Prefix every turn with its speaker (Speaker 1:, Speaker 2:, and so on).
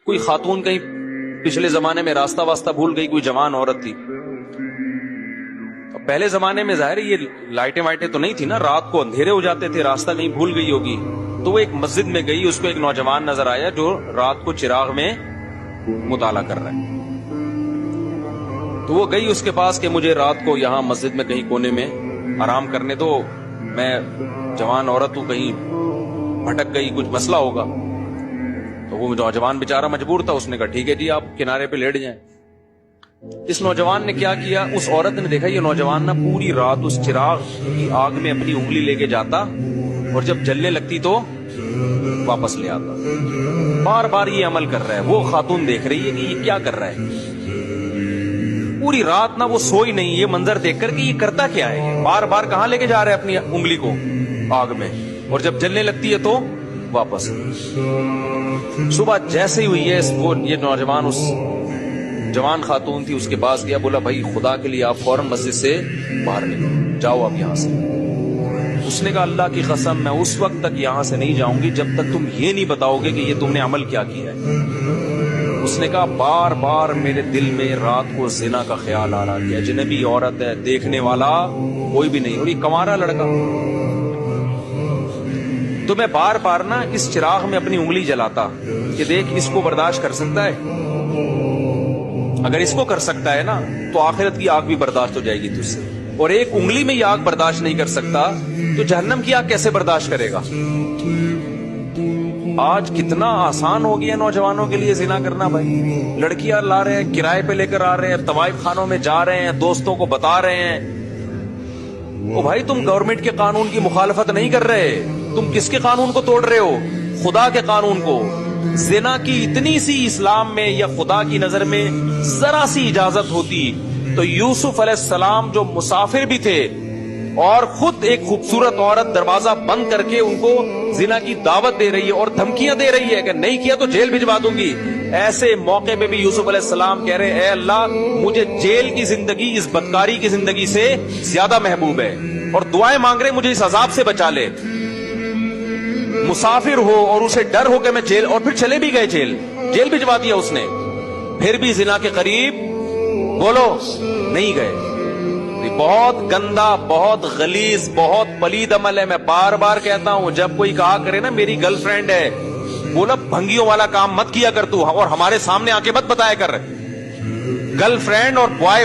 Speaker 1: کوئی خاتون کہیں پچھلے زمانے میں راستہ واسطہ بھول گئی، کوئی جوان عورت تھی. پہلے زمانے میں ظاہر یہ لائٹیں وائٹیں تو نہیں تھی نا، رات کو اندھیرے ہو جاتے تھے، راستہ کہیں بھول گئی ہوگی. تو وہ ایک مسجد میں گئی، اس کو ایک نوجوان نظر آیا جو رات کو چراغ میں مطالعہ کر رہا ہے. تو وہ گئی اس کے پاس کہ مجھے رات کو یہاں مسجد میں کہیں کونے میں آرام کرنے دو، میں جوان عورت ہوں، کہیں بھٹک گئی، کچھ مسئلہ ہوگا. تو وہ نوجوان بیچارہ مجبور تھا، اس نے کہا ٹھیک ہے جی آپ کنارے پہ لیٹ جائیں. اس نوجوان نے کیا کیا، اس عورت نے دیکھا یہ نوجوان نا پوری رات اس چراغ کی آگ میں اپنی انگلی لے کے جاتا اور جب جلنے لگتی تو واپس لے آتا. بار بار یہ عمل کر رہا ہے. وہ خاتون دیکھ رہی ہے کہ یہ کیا کر رہا ہے، پوری رات نا وہ سوئی نہیں، یہ منظر دیکھ کر کہ یہ کرتا کیا ہے، بار بار کہاں لے کے جا رہا ہے اپنی انگلی کو آگ میں، اور جب جلنے لگتی ہے تو واپس. صبح جیسے ہی ہوئی ہے یہ نوجوان اس جوان خاتون تھی اس کے پاس گیا، بولا بھائی خدا کے لیے آپ فوراً مسجد سے باہر نکلو، جاؤ آپ یہاں سے. اس نے کہا اللہ کی قسم میں اس وقت تک یہاں سے نہیں جاؤں گی جب تک تم یہ نہیں بتاؤ گے کہ یہ تم نے عمل کیا کیا ہے. اس نے کہا بار بار میرے دل میں رات کو زنا کا خیال آ رہا کہ اجنبی عورت ہے، دیکھنے والا کوئی بھی نہیں، اور یہ کنوارا لڑکا. تو میں بار بار نا اس چراغ میں اپنی انگلی جلاتا کہ دیکھ اس کو برداشت کر سکتا ہے، اگر اس کو کر سکتا ہے نا تو آخرت کی آگ بھی برداشت ہو جائے گی تجھ سے، اور ایک انگلی میں یہ آگ برداشت نہیں کر سکتا تو جہنم کی آگ کیسے برداشت کرے گا. آج کتنا آسان ہو گیا نوجوانوں کے لیے زنا کرنا. بھائی لڑکیاں لا رہے ہیں، کرائے پہ لے کر آ رہے ہیں، طوائف خانوں میں جا رہے ہیں، دوستوں کو بتا رہے ہیں. او بھائی تم گورنمنٹ کے قانون کی مخالفت نہیں کر رہے، تم کس کے قانون کو توڑ رہے ہو؟ خدا کے قانون کو. زنا کی اتنی سی اسلام میں یا خدا کی نظر میں ذرا سی اجازت ہوتی تو یوسف علیہ السلام جو مسافر بھی تھے اور خود ایک خوبصورت عورت دروازہ بند کر کے ان کو زنا کی دعوت دے رہی ہے اور دھمکیاں دے رہی ہے کہ نہیں کیا تو جیل بھجوا دوں گی، ایسے موقع پہ بھی یوسف علیہ السلام کہہ رہے اے اللہ مجھے جیل کی زندگی اس بدکاری کی زندگی سے زیادہ محبوب ہے، اور دعائیں مانگ رہے مجھے اس عذاب سے بچا لے. مسافر ہو اور اسے ڈر ہو کہ میں جیل، اور پھر چلے بھی گئے جیل بھجوا دیا اس نے، پھر بھی زنا کے قریب بولو نہیں گئے. بہت گندا، بہت غلیظ، بہت پلید عمل ہے. میں بار بار کہتا ہوں جب کوئی کہا کرے نا میری گرل فرینڈ ہے، بولا بھنگیوں والا کام مت کیا کر تو، اور ہمارے سامنے آ کے مت بتایا کر. گرل فرینڈ اور بوائے